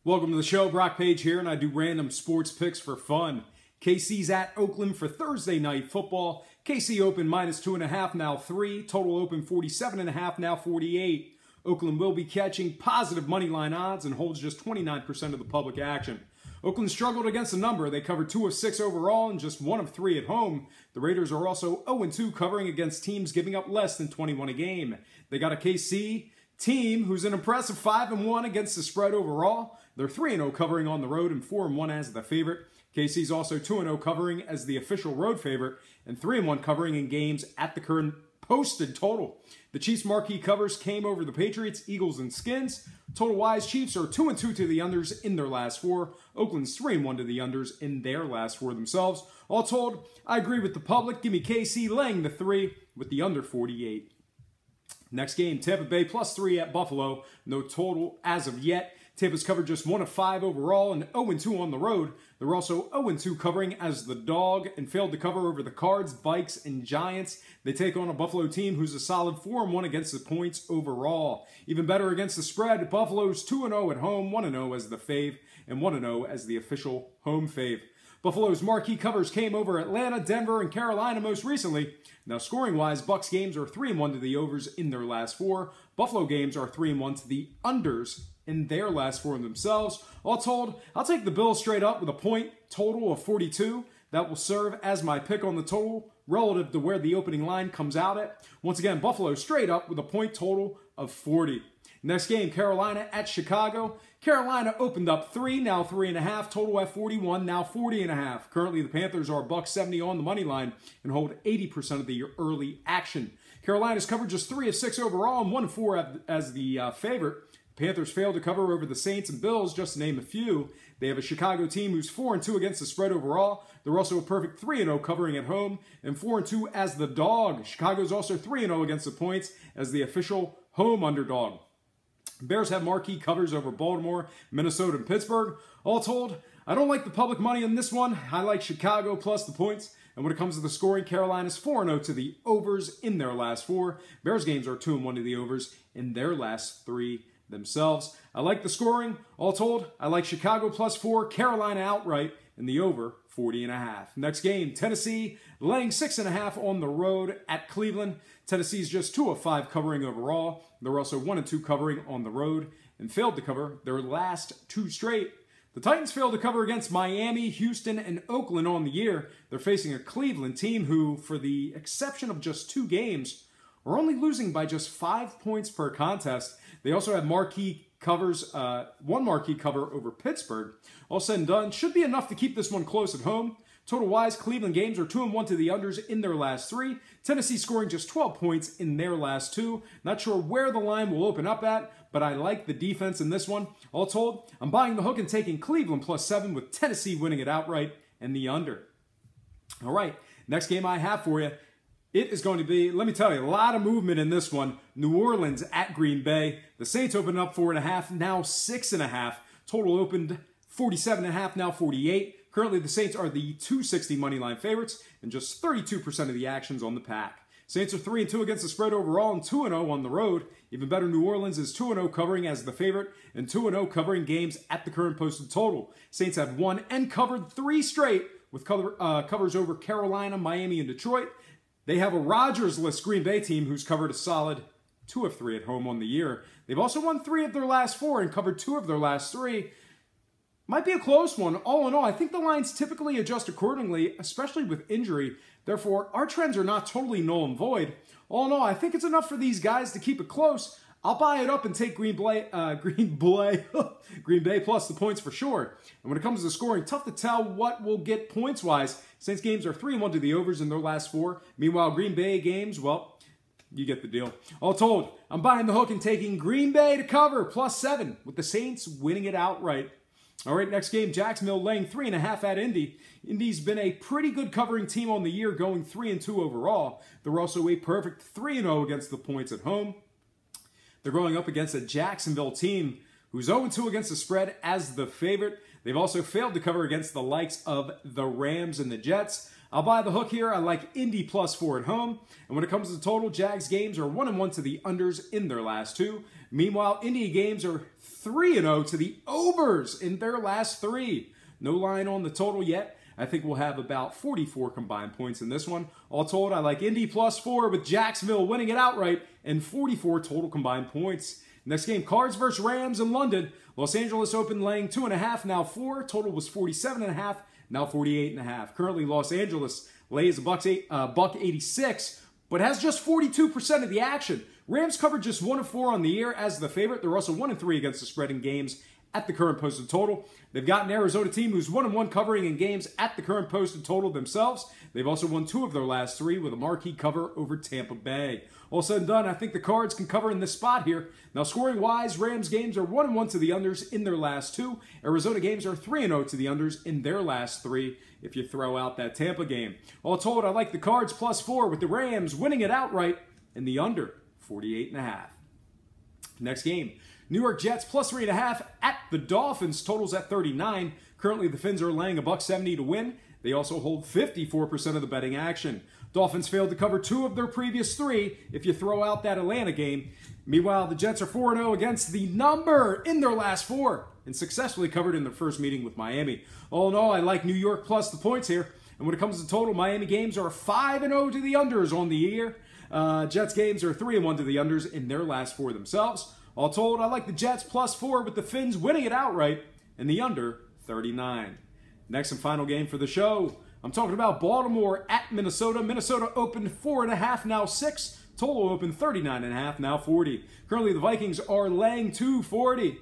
Welcome to the show. Brock Page here, and I do random sports picks for fun. KC's at Oakland for Thursday night football. KC open -2.5, now 3. Total open 47.5, now 48. Oakland will be catching positive money line odds and holds just 29% of the public action. Oakland struggled against the number. They covered 2 of 6 overall and just 1 of 3 at home. The Raiders are also 0-2 covering against teams giving up less than 21 a game. They got a KC team who's an impressive 5-1 against the spread overall. They're 3-0 covering on the road and 4-1 as the favorite. KC's also 2-0 covering as the official road favorite and 3-1 covering in games at the current posted total. The Chiefs' marquee covers came over the Patriots, Eagles, and Skins. Total-wise, Chiefs are 2-2 to the unders in their last 4. Oakland's 3-1 to the unders in their last 4 themselves. All told, I agree with the public. Give me KC laying the 3 with the under 48. Next game, Tampa Bay +3 at Buffalo. No total as of yet. Tampa's covered just 1 of 5 overall and 0-2 on the road. They're also 0-2 covering as the dog and failed to cover over the Cards, Vikes, and Giants. They take on a Buffalo team who's a solid 4-1 against the points overall. Even better against the spread, Buffalo's 2-0 at home, 1-0 as the fave, and 1-0 as the official home fave. Buffalo's marquee covers came over Atlanta, Denver, and Carolina most recently. Now, scoring-wise, Bucs games are 3-1 to the overs in their last 4. Buffalo games are 3-1 to the unders in their last 4 themselves. All told, I'll take the Bills straight up with a point total of 42. That will serve as my pick on the total relative to where the opening line comes out at. Once again, Buffalo straight up with a point total of 40. Next game, Carolina at Chicago. Carolina opened up 3, now 3.5. Total at 41, now 40.5. Currently, the Panthers are $1.70 on the money line and hold 80% of the early action. Carolina's covered just 3 of 6 overall and 1 of 4 as the favorite. Panthers failed to cover over the Saints and Bills, just to name a few. They have a Chicago team who's 4-2 against the spread overall. They're also a perfect 3-0 covering at home and 4-2 as the dog. Chicago's also 3-0 against the points as the official home underdog. Bears have marquee covers over Baltimore, Minnesota, and Pittsburgh. All told, I don't like the public money on this one. I like Chicago plus the points. And when it comes to the scoring, Carolina's 4-0 to the overs in their last 4. Bears games are 2-1 to the overs in their last 3 themselves. I like the scoring. All told, I like Chicago +4, Carolina outright, and the over 40.5. Next game, Tennessee laying 6.5 on the road at Cleveland. Tennessee's just 2 of 5 covering overall. They're also 1-2 covering on the road and failed to cover their last 2 straight. The Titans failed to cover against Miami, Houston, and Oakland on the year. They're facing a Cleveland team who, for the exception of just 2 games, are only losing by just 5 points per contest. They also have marquee covers, 1 marquee cover over Pittsburgh. All said and done, should be enough to keep this one close at home. Total-wise, Cleveland games are 2-1 to the unders in their last 3. Tennessee scoring just 12 points in their last 2. Not sure where the line will open up at, but I like the defense in this one. All told, I'm buying the hook and taking Cleveland +7 with Tennessee winning it outright and the under. All right, next game I have for you. It is going to be, let me tell you, a lot of movement in this one. New Orleans at Green Bay. The Saints opened up 4.5, now 6.5. Total opened 47.5, now 48. Currently, the Saints are the 260 money line favorites and just 32% of the actions on the pack. Saints are 3-2 against the spread overall and 2-0 on the road. Even better, New Orleans is 2-0 covering as the favorite and 2-0 covering games at the current posted total. Saints have won and covered 3 straight with covers over Carolina, Miami, and Detroit. They have a Rodgers-less Green Bay team who's covered a solid 2 of 3 at home on the year. They've also won 3 of their last 4 and covered 2 of their last 3. Might be a close one. All in all, I think the lines typically adjust accordingly, especially with injury. Therefore, our trends are not totally null and void. All in all, I think it's enough for these guys to keep it close. I'll buy it up and take Green Bay plus the points for sure. And when it comes to scoring, tough to tell what will get points-wise. Saints games are 3-1 to the overs in their last 4. Meanwhile, Green Bay games, well, you get the deal. All told, I'm buying the hook and taking Green Bay to cover +7 with the Saints winning it outright. All right, next game, Jacksonville laying 3.5 at Indy. Indy's been a pretty good covering team on the year, going 3-2 overall. They're also a perfect 3-0 against the points at home. They're going up against a Jacksonville team who's 0-2 against the spread as the favorite. They've also failed to cover against the likes of the Rams and the Jets. I'll buy the hook here. I like Indy +4 at home. And when it comes to total, Jags games are 1-1 to the unders in their last 2. Meanwhile, Indy games are 3-0 to the overs in their last 3. No line on the total yet. I think we'll have about 44 combined points in this one. All told, I like Indy +4 with Jacksonville winning it outright and 44 total combined points. Next game, Cards versus Rams in London. Los Angeles opened laying 2.5, now 4. Total was 47.5, now 48.5. Currently, Los Angeles lays $1.86, but has just 42% of the action. Rams covered just 1 of 4 on the year as the favorite. They're also 1-3 against the spread in games at the current posted total. They've got an Arizona team who's 1-1 covering in games at the current posted total themselves. They've also won 2 of their last 3 with a marquee cover over Tampa Bay. All said and done, I think the Cards can cover in this spot here. Now, scoring-wise, Rams games are 1-1 to the unders in their last 2. Arizona games are 3-0 to the unders in their last 3, if you throw out that Tampa game. All told, I like the Cards +4 with the Rams winning it outright in the under 48.5. Next game, New York Jets +3.5 at the Dolphins. Totals at 39. Currently, the Fins are laying $1.70 to win. They also hold 54% of the betting action. Dolphins failed to cover 2 of their previous 3 if you throw out that Atlanta game. Meanwhile, the Jets are 4-0 against the number in their last 4 and successfully covered in their first meeting with Miami. All in all, I like New York plus the points here. And when it comes to total, Miami games are 5-0 to the unders on the year. Jets games are 3-1 to the unders in their last 4 themselves. All told, I like the Jets +4 with the Fins winning it outright and the under 39. Next and final game for the show. I'm talking about Baltimore at Minnesota. Minnesota opened 4.5, now 6. Total opened 39.5, now 40. Currently, the Vikings are laying 240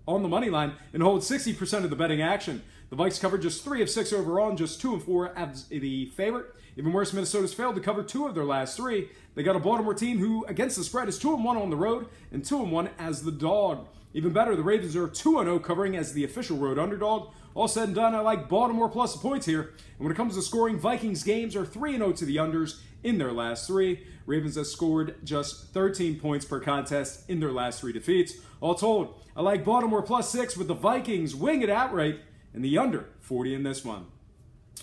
on the money line and hold 60% of the betting action. The Vikes covered just 3 of 6 overall and just 2 of 4 as the favorite. Even worse, Minnesota's failed to cover 2 of their last 3. They got a Baltimore team who, against the spread, is 2-1 on the road and 2-1 as the dog. Even better, the Ravens are 2-0 covering as the official road underdog. All said and done, I like Baltimore plus the points here. And when it comes to scoring, Vikings games are 3-0 to the unders in their last 3. Ravens have scored just 13 points per contest in their last 3 defeats. All told, I like Baltimore +6 with the Vikings wing it outright and the under 40 in this one.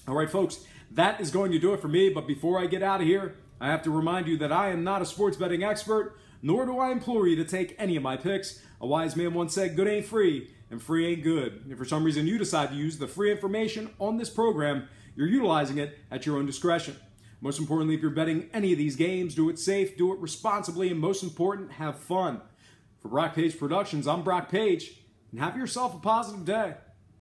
All right, folks, that is going to do it for me. But before I get out of here, I have to remind you that I am not a sports betting expert, nor do I implore you to take any of my picks. A wise man once said, good ain't free, and free ain't good. If for some reason you decide to use the free information on this program, you're utilizing it at your own discretion. Most importantly, if you're betting any of these games, do it safe, do it responsibly, and most important, have fun. For Brock Page Productions, I'm Brock Page, and have yourself a positive day.